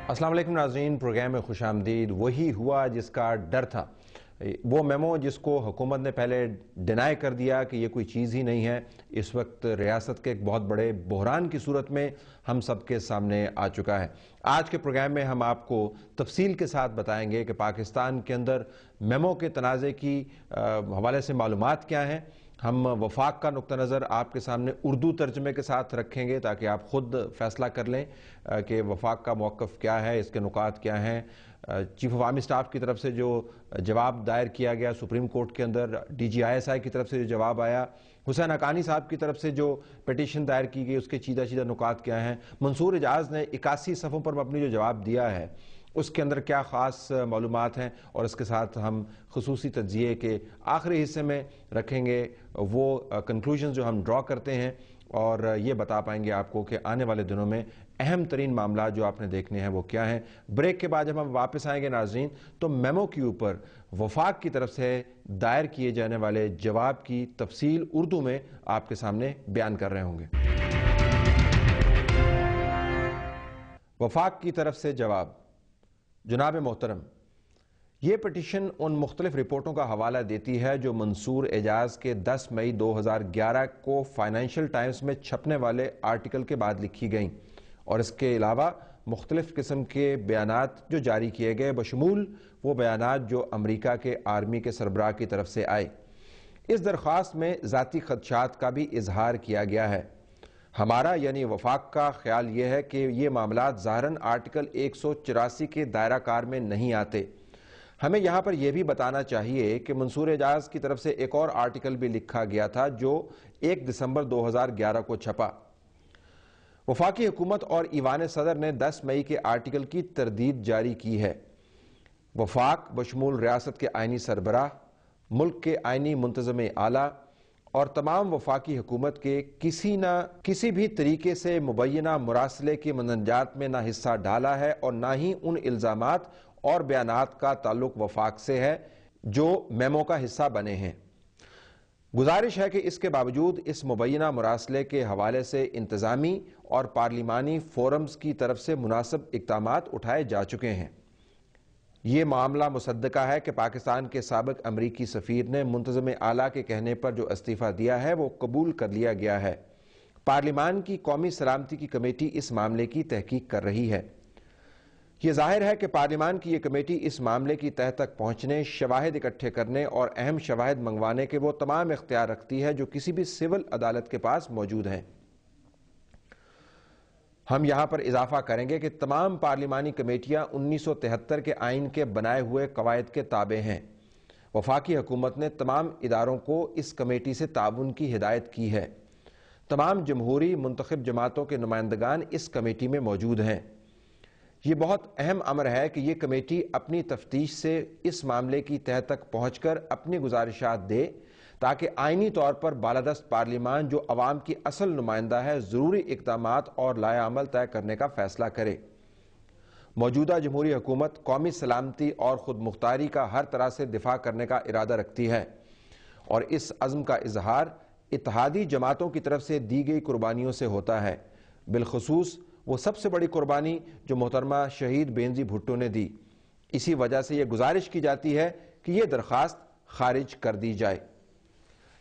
अस्सलाम वालेकुम नाज़रीन, प्रोग्राम में खुश आमदीद। वही हुआ जिसका डर था। वो मेमो जिसको हुकूमत ने पहले डिनाई कर दिया कि ये कोई चीज़ ही नहीं है, इस वक्त रियासत के एक बहुत बड़े बहरान की सूरत में हम सबके सामने आ चुका है। आज के प्रोग्राम में हम आपको तफसील के साथ बताएंगे कि पाकिस्तान के अंदर मेमो के तनाज़े की हवाले से मालूमात क्या हैं। हम वफाक का नुक्ता नज़र आपके सामने उर्दू तर्जमे के साथ रखेंगे ताकि आप ख़ुद फैसला कर लें कि वफाक का मौक़िफ़ क्या है, इसके नुकात क्या हैं। चीफ ऑफ आर्मी स्टाफ की तरफ से जो जवाब दायर किया गया सुप्रीम कोर्ट के अंदर, DGISI की तरफ से जो जवाब आया, हुसैन हक्कानी साहब की तरफ से जो पिटीशन दायर की गई, उसके चीदा चीदा नुकात क्या हैं। मंसूर एजाज ने 81 सफ़ों पर अपनी जो जवाब दिया है उसके अंदर क्या ख़ास मालूमात हैं, और इसके साथ हम ख़ुसूसी तज्ज़िये के आखिरी हिस्से में रखेंगे वो कंक्लूजन जो हम ड्रॉ करते हैं, और ये बता पाएंगे आपको कि आने वाले दिनों में अहम तरीन मामला जो आपने देखने हैं वो क्या हैं। ब्रेक के बाद जब हम वापस आएंगे नाज़रीन, तो मेमो के ऊपर वफाक की तरफ से दायर किए जाने वाले जवाब की तफसील उर्दू में आपके सामने बयान कर रहे होंगे। वफाक की तरफ से जवाब। जनाब मोहतरम, ये पिटीशन उन मुख्तलिफ रिपोर्टों का हवाला देती है जो मंसूर एजाज के 10 मई 2011 को फाइनेंशियल टाइम्स में छपने वाले आर्टिकल के बाद लिखी गईं, और इसके अलावा मुख्तलिफ किस्म के बयानात जो जारी किए गए, बशमूल वो बयानात जो अमरीका के आर्मी के सरबराह की तरफ से आए। इस दरख्वास्त में ज़ाती खदशात का भी इजहार किया गया है। हमारा यानी वफाक का ख्याल यह है कि ये मामलात ज़ाहरन आर्टिकल 184 के दायरा कार में नहीं आते। हमें यहाँ पर यह भी बताना चाहिए कि मंसूर एजाज की तरफ से एक और आर्टिकल भी लिखा गया था जो 1 दिसंबर 2011 को छपा। वफाकी हुकूमत और ईवान सदर ने 10 मई के आर्टिकल की तरदीद जारी की है। वफाक बशमूल रियासत के आइनी सरबराह, मुल्क के आइनी मुंतज़म आला और तमाम वफाकी हुकूमत के किसी भी तरीके से मुबैना मुरासले की मंजरात में ना हिस्सा डाला है, और ना ही उन इल्ज़ामात और बयानात का ताल्लुक वफाक से है जो मेमो का हिस्सा बने हैं। गुजारिश है कि इसके बावजूद इस मुबैना मुरासले के हवाले से इंतज़ामी और पार्लिमानी फोरम्स की तरफ से मुनासिब इक़दामात उठाए जा चुके हैं। ये मामला मुसद्दका है कि पाकिस्तान के साबिक़ अमरीकी सफ़ीर ने मुंतज़म आला के कहने पर जो इस्तीफ़ा दिया है वो कबूल कर लिया गया है। पार्लिमान की कौमी सलामती की कमेटी इस मामले की तहकीक कर रही है। ये जाहिर है कि पार्लिमान की ये कमेटी इस मामले की तह तक पहुंचने, शवाहिद इकट्ठे करने और अहम शवाहिद मंगवाने के वो तमाम इख्तियार रखती है जो किसी भी सिविल अदालत के पास मौजूद हैं। हम यहाँ पर इजाफा करेंगे कि तमाम पार्लिमानी कमेटियाँ 1973 के आइन के बनाए हुए कवायद के ताबे हैं। वफाकी हुकूमत ने तमाम इदारों को इस कमेटी से ताउन की हिदायत की है। तमाम जमहूरी मुंतखब जमातों के नुमाइंदगान इस कमेटी में मौजूद हैं। ये बहुत अहम अमर है कि ये कमेटी अपनी तफ्तीश से इस मामले की तह तक पहुँचकर अपनी गुजारिशात दे, ताकि आइनी तौर पर बालादस्त पार्लिमान जो अवाम की असल नुमाइंदा है ज़रूरी इक़दामात और लाया अमल तय करने का फैसला करे। मौजूदा जमहूरी हुकूमत कौमी सलामती और ख़ुद मुख्तारी का हर तरह से दिफा करने का इरादा रखती है, और इस अज़्म का इजहार इत्तेहादी जमातों की तरफ से दी गई कुर्बानियों से होता है, बिलखुसूस वो सबसे बड़ी कुर्बानी जो मोहतरमा शहीद बेनज़ीर भुट्टो ने दी। इसी वजह से ये गुजारिश की जाती है कि ये दरख्वास्त खारिज कर दी जाए।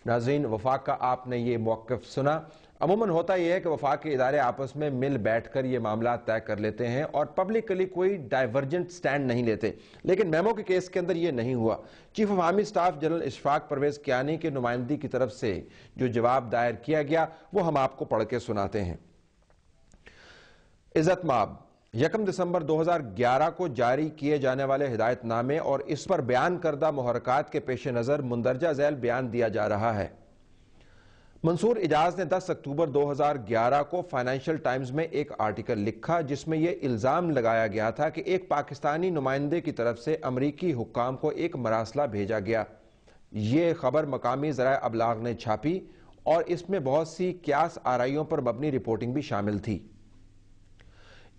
नाज़रीन, वफाक का आपने ये मौक़िफ़ सुना। अमूमन होता यह है कि वफाक के इदारे आपस में मिल बैठ कर ये मामला तय कर लेते हैं और पब्लिकली कोई डाइवर्जेंट स्टैंड नहीं लेते, लेकिन मेमो के केस के अंदर ये नहीं हुआ। Chief of army staff general Ishfaq Pervez Kayani के नुमाइंदगी की तरफ से जो जवाब दायर किया गया वो हम आपको पढ़ के सुनाते हैं। इज़्ज़त माब 1 दिसंबर 2011 को जारी किए जाने वाले हिदायतनामे और इस पर बयान करदा मुहरकात के पेश नज़र मुंदरजा झैल बयान दिया जा रहा है। मंसूर एजाज ने 10 अक्टूबर 2011 को फाइनेंशियल टाइम्स में एक आर्टिकल लिखा जिसमें यह इल्ज़ाम लगाया गया था कि एक पाकिस्तानी नुमाइंदे की तरफ से अमरीकी हुक्काम को एक मरासला भेजा गया। ये खबर मकामी ज़राए अबलाग ने छापी और इसमें बहुत सी क्यास आराइयों पर मबनी रिपोर्टिंग भी शामिल थी।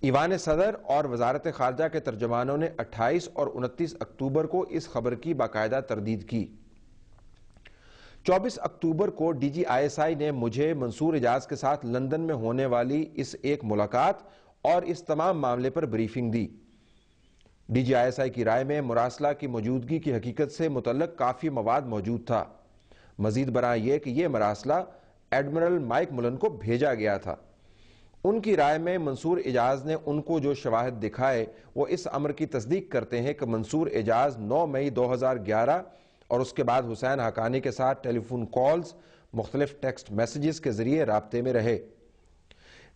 ईवान सदर और वजारत खारजा के तर्जमानों ने 28 और 29 अक्टूबर को इस खबर की बाकायदा तरदीद की। 24 अक्टूबर को DGISI ने मुझे मंसूर एजाज के साथ लंदन में होने वाली इस एक मुलाकात اور اس تمام معاملے پر بریفنگ دی۔ D G I S I کی رائے میں مراسلہ کی موجودگی کی حقیقت سے متعلق کافی مواد موجود تھا۔ مزید برآں یہ کہ یہ مراسلہ ایڈمرل مائک ملن کو بھیجا گیا تھا۔ ان کی رائے میں منصور اعجاز نے ان کو جو شواہد دکھائے وہ اس امر کی تصدیق کرتے ہیں کہ منصور اعجاز 9 مئی 2011 اور اس کے بعد حسین حقانی کے ساتھ ٹیلی فون کالز، مختلف ٹیکسٹ میسیجز کے ذریعے رابطے میں رہے۔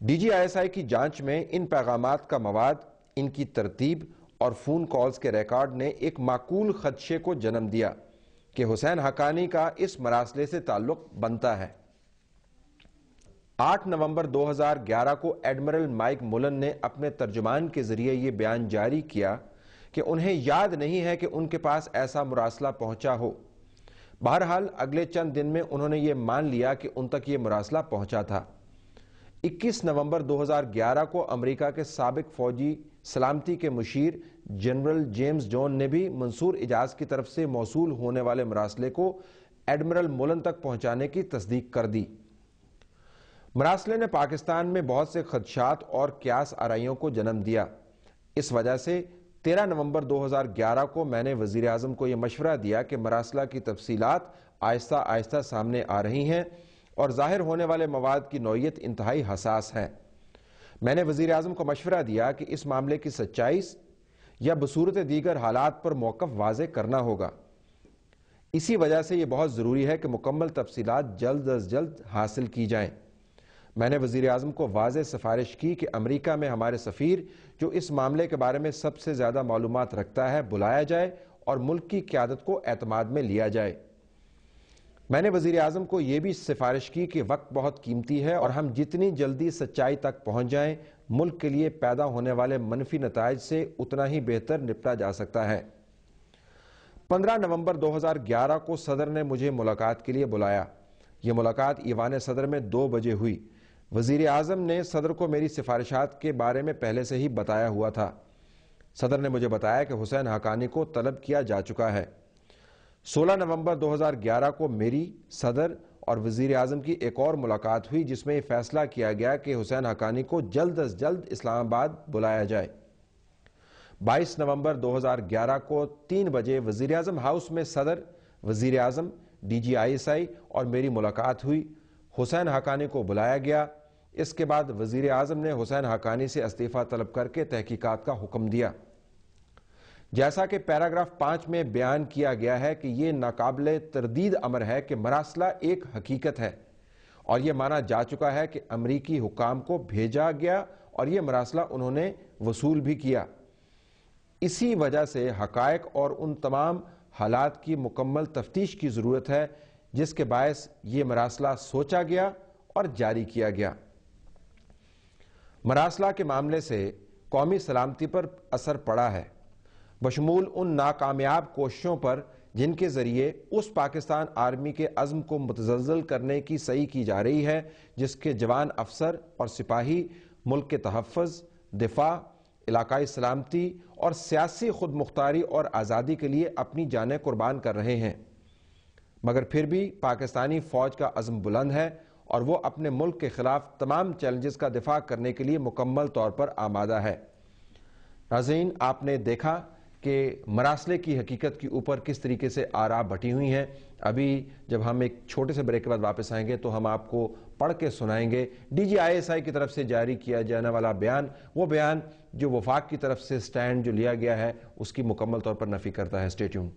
D G I S I کی جانچ میں ان پیغامات کا مواد، ان کی ترتیب اور فون کالز کے ریکارڈ نے ایک معقول خدشے کو جنم دیا کہ حسین حقانی کا اس مراسلے سے تعلق بنتا ہے۔ 8 نومبر 2011 کو ایڈمرل مائک ملن نے اپنے ترجمان کے ذریعے یہ بیان جاری کیا کہ انہیں یاد نہیں ہے کہ ان کے پاس ایسا مراسلہ پہنچا ہو۔ بہرحال اگلے چند دن میں انہوں نے یہ مان لیا کہ ان تک یہ مراسلہ پہنچا تھا۔ 21 نومبر 2011 کو امریکہ کے سابق فوجی سلامتی کے مشیر جنرل جیمز جون نے بھی منصور اعجاز کی طرف سے موصول ہونے والے مراسلے کو ایڈمرل ملن تک پہنچانے کی تصدیق کر دی۔ مراسلے نے پاکستان میں بہت سے خدشات اور قیاس آرائیوں کو جنم دیا۔ اس وجہ سے 13 نومبر 2011 کو میں نے وزیر اعظم کو یہ مشورہ دیا کہ مراسلہ کی تفصیلات آہستہ آہستہ سامنے آ رہی ہیں اور ظاہر ہونے والے مواد کی نوعیت انتہائی حساس ہے۔ میں نے وزیر اعظم کو مشورہ دیا کہ اس معاملے کی سچائی یا بصورت دیگر حالات پر موقف واضح کرنا ہوگا۔ اسی وجہ سے یہ بہت ضروری ہے کہ مکمل تفصیلات جلد از جلد حاصل کی جائیں۔ میں نے وزیر اعظم کو واضح سفارش کی کہ امریکہ میں ہمارے سفیر جو اس معاملے کے بارے میں سب سے زیادہ معلومات رکھتا ہے بلایا جائے اور ملک کی قیادت کو اعتماد میں لیا جائے۔ میں نے وزیر اعظم کو یہ بھی سفارش کی کہ وقت بہت قیمتی ہے اور ہم جتنی جلدی سچائی تک پہنچ جائیں ملک کے لیے پیدا ہونے والے منفی نتائج سے اتنا ہی بہتر نپٹا جا سکتا ہے۔ 15 نومبر 2011 کو صدر نے مجھے ملاقات کے لیے بلایا۔ یہ ملاقات ایوان صدر میں 2 بجے ہوئی۔ وزیر اعظم نے صدر کو میری سفارشات کے بارے میں پہلے سے ہی بتایا ہوا تھا۔ صدر نے مجھے بتایا کہ حسین حقانی کو طلب کیا جا چکا ہے۔ 16 نومبر 2011 کو میری، صدر اور وزیر اعظم کی ایک اور ملاقات ہوئی جس میں یہ فیصلہ کیا گیا کہ حسین حقانی کو جلد از جلد اسلام آباد بلایا جائے۔ 22 نومبر 2011 کو 3 بجے وزیر اعظم ہاؤس میں صدر، وزیر اعظم، ڈی جی آئی ایس آئی اور میری ملاقات ہوئی۔ حسین حقانی کو بلایا گیا۔ اس کے بعد وزیر اعظم نے حسین حقانی سے استعفیٰ طلب کر کے تحقیقات کا حکم دیا۔ جیسا کہ پیراگراف 5 میں بیان کیا گیا ہے کہ یہ ناقابل تردید امر ہے کہ مراسلہ ایک حقیقت ہے اور یہ مانا جا چکا ہے کہ امریکی حکام کو بھیجا گیا اور یہ مراسلہ انہوں نے وصول بھی کیا۔ اسی وجہ سے حقائق اور ان تمام حالات کی مکمل تفتیش کی ضرورت ہے جس کے باعث یہ مراسلہ سوچا گیا اور جاری کیا گیا۔ مراسلہ کے معاملے سے قومی سلامتی پر اثر پڑا ہے، بشمول ان ناکامیاب کوششوں پر جن کے ذریعے اس پاکستان آرمی کے عزم کو متزلزل کرنے کی سعی کی جا رہی ہے جس کے جوان افسر اور سپاہی ملک کے تحفظ، دفاع، علاقائی سلامتی اور سیاسی خود مختاری اور آزادی کے لیے اپنی جانیں قربان کر رہے ہیں۔ مگر پھر بھی پاکستانی فوج کا عزم بلند ہے اور وہ اپنے ملک کے خلاف تمام چیلنجز کا دفاع کرنے کے لیے مکمل طور پر آمادہ ہے۔ ناظرین، آپ نے دیکھا کہ مراسلے کی حقیقت کے اوپر کس طریقے سے آراء بٹی ہوئی ہیں۔ ابھی جب ہم ایک چھوٹے سے بریک کے بعد واپس آئیں گے تو ہم آپ کو پڑھ کے سنائیں گے D G I S I کی طرف سے جاری کیا جانے والا بیان، وہ بیان جو وفاق کی طرف سے سٹینڈ جو لیا گیا ہے اس کی مکمل طور پر نفی کرتا ہے۔ Stay tune.